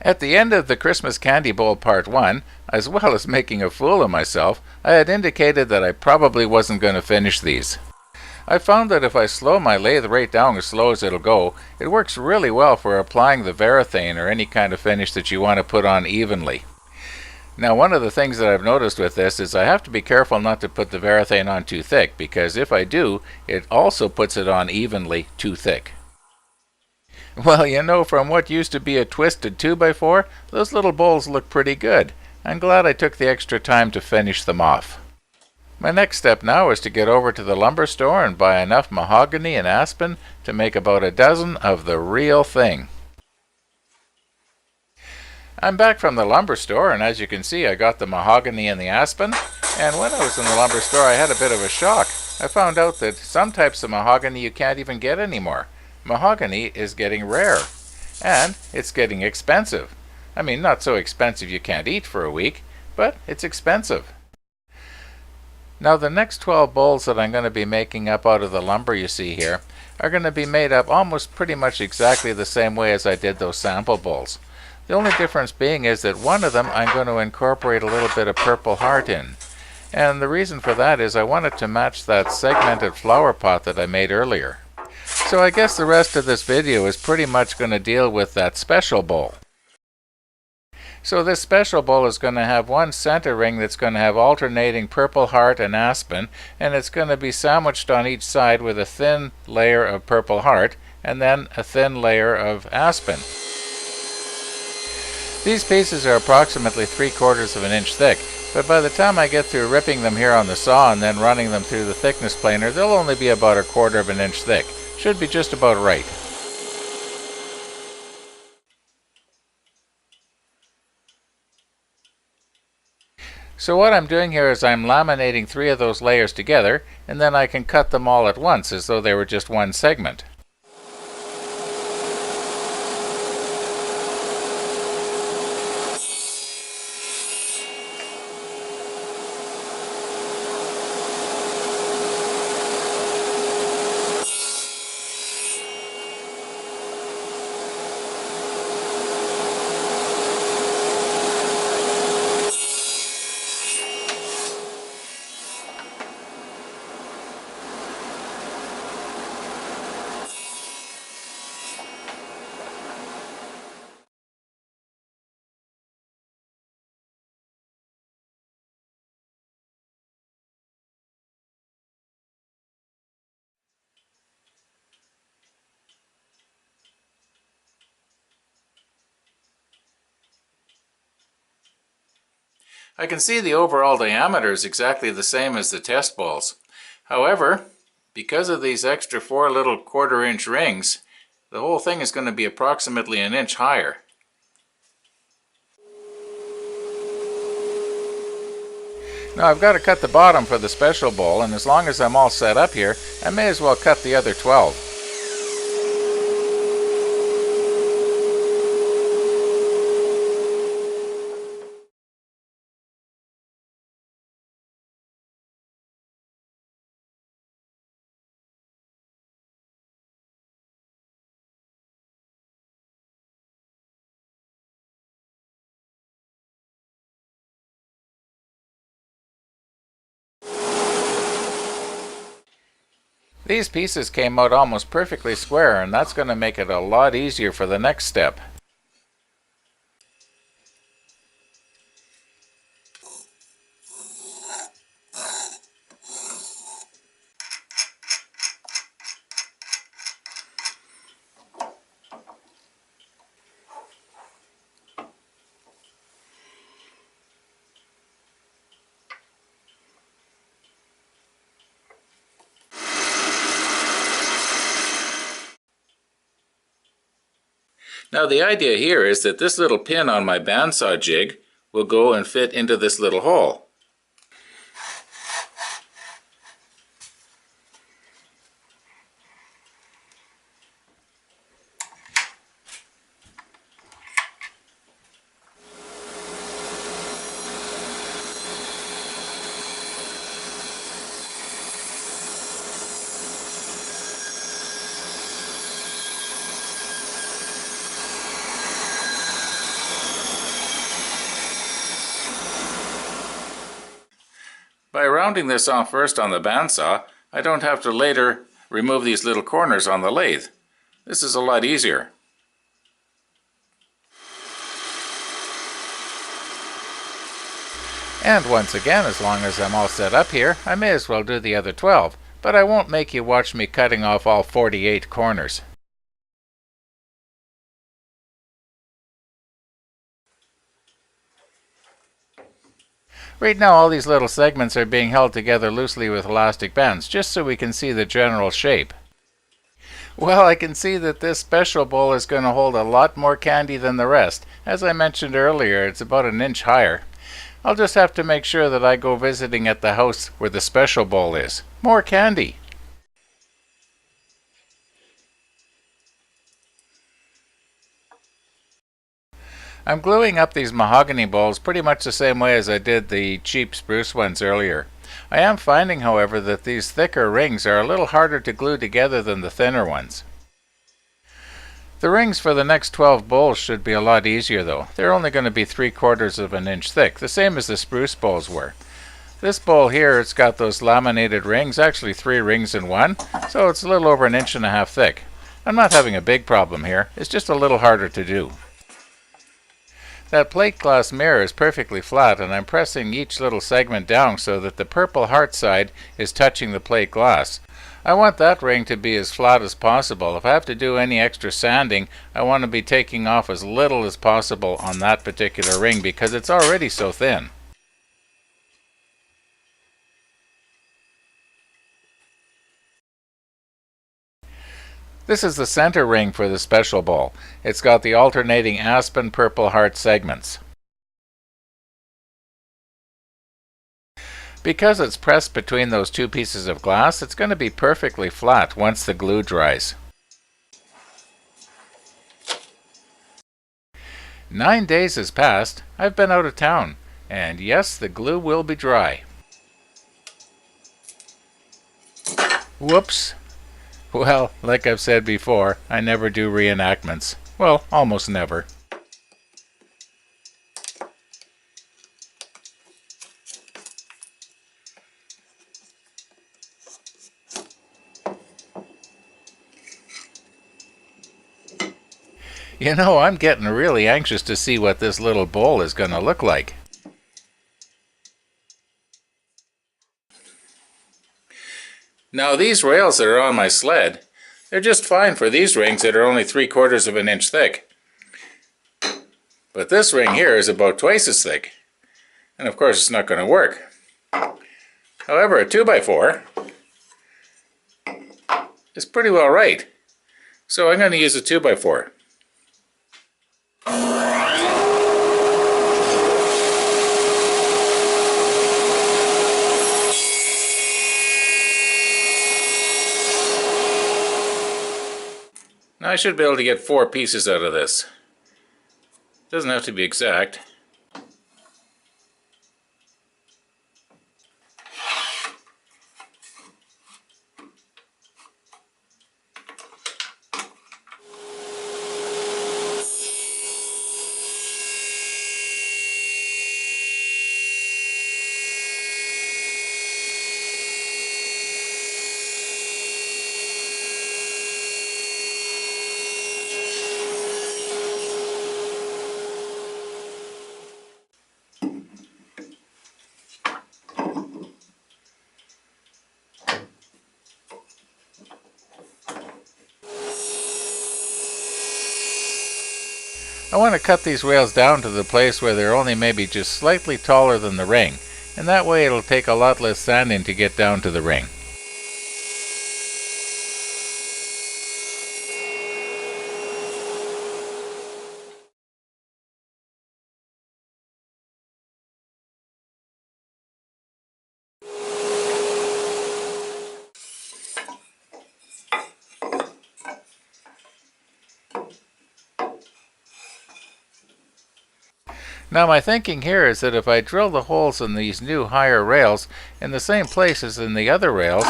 At the end of the Christmas Candy Bowl Part 1, as well as making a fool of myself, I had indicated that I probably wasn't going to finish these. I found that if I slow my lathe rate down as slow as it'll go, it works really well for applying the varathane or any kind of finish that you want to put on evenly. Now, one of the things that I've noticed with this is I have to be careful not to put the varathane on too thick, because if I do, it also puts it on evenly too thick. Well, you know, from what used to be a twisted 2x4, those little bowls look pretty good. I'm glad I took the extra time to finish them off. My next step now is to get over to the lumber store and buy enough mahogany and aspen to make about a dozen of the real thing. I'm back from the lumber store, and as you can see, I got the mahogany and the aspen. And when I was in the lumber store, I had a bit of a shock. I found out that some types of mahogany you can't even get anymore. Mahogany is getting rare, and it's getting expensive. I mean, not so expensive you can't eat for a week, but it's expensive. Now, the next 12 bowls that I'm going to be making up out of the lumber you see here are going to be made up almost pretty much exactly the same way as I did those sample bowls. The only difference being is that one of them I'm going to incorporate a little bit of Purple Heart in. And the reason for that is I wanted to match that segmented flower pot that I made earlier. So I guess the rest of this video is pretty much going to deal with that special bowl. So this special bowl is going to have one center ring that's going to have alternating Purple Heart and aspen, and it's going to be sandwiched on each side with a thin layer of Purple Heart and then a thin layer of aspen. These pieces are approximately 3/4 of an inch thick, but by the time I get through ripping them here on the saw and then running them through the thickness planer, they'll only be about 1/4 of an inch thick. Should be just about right. So what I'm doing here is I'm laminating 3 of those layers together, and then I can cut them all at once as though they were just one segment. I can see the overall diameter is exactly the same as the test balls. However, because of these extra 4 little 1/4 inch rings, the whole thing is going to be approximately an inch higher. Now I've got to cut the bottom for the special bowl, and as long as I'm all set up here, I may as well cut the other 12. These pieces came out almost perfectly square, and that's going to make it a lot easier for the next step. Now the idea here is that this little pin on my bandsaw jig will go and fit into this little hole. rounding this off first on the bandsaw, I don't have to later remove these little corners on the lathe. This is a lot easier. And once again, as long as I'm all set up here, I may as well do the other 12, but I won't make you watch me cutting off all 48 corners. Right now all these little segments are being held together loosely with elastic bands, just so we can see the general shape. Well, I can see that this special bowl is going to hold a lot more candy than the rest. As I mentioned earlier, it's about an inch higher. I'll just have to make sure that I go visiting at the house where the special bowl is. More candy! I'm gluing up these mahogany bowls pretty much the same way as I did the cheap spruce ones earlier. I am finding, however, that these thicker rings are a little harder to glue together than the thinner ones. The rings for the next 12 bowls should be a lot easier though. They're only going to be 3/4 of an inch thick, the same as the spruce bowls were. This bowl here, it's got those laminated rings, actually 3 rings in one, so it's a little over an inch and a half thick. I'm not having a big problem here, it's just a little harder to do. That plate glass mirror is perfectly flat, and I'm pressing each little segment down so that the purple heart side is touching the plate glass. I want that ring to be as flat as possible. If I have to do any extra sanding, I want to be taking off as little as possible on that particular ring because it's already so thin. This is the center ring for the special bowl. It's got the alternating aspen purple heart segments. Because it's pressed between those 2 pieces of glass, it's going to be perfectly flat once the glue dries. 9 days has passed. I've been out of town. And yes, the glue will be dry. Whoops! Well, like I've said before, I never do reenactments. Well, almost never. You know, I'm getting really anxious to see what this little bowl is going to look like. Now these rails that are on my sled, they're just fine for these rings that are only 3/4 of an inch thick. But this ring here is about twice as thick. And of course it's not going to work. However, a 2x4 is pretty well right. So I'm going to use a 2x4. Now I should be able to get 4 pieces out of this. Doesn't have to be exact. I want to cut these rails down to the place where they're only maybe just slightly taller than the ring, and that way it'll take a lot less sanding to get down to the ring. Now my thinking here is that if I drill the holes in these new higher rails in the same place as in the other rails,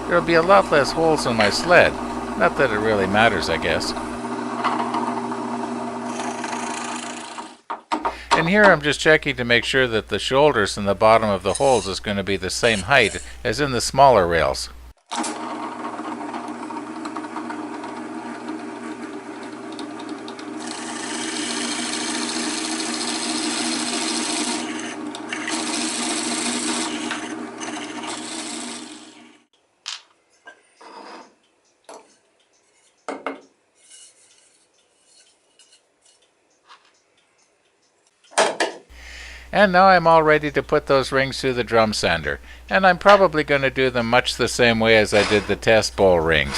there'll be a lot less holes in my sled. Not that it really matters, I guess. And here I'm just checking to make sure that the shoulders and the bottom of the holes is going to be the same height as in the smaller rails. And now I'm all ready to put those rings through the drum sander. And I'm probably going to do them much the same way as I did the test bowl rings.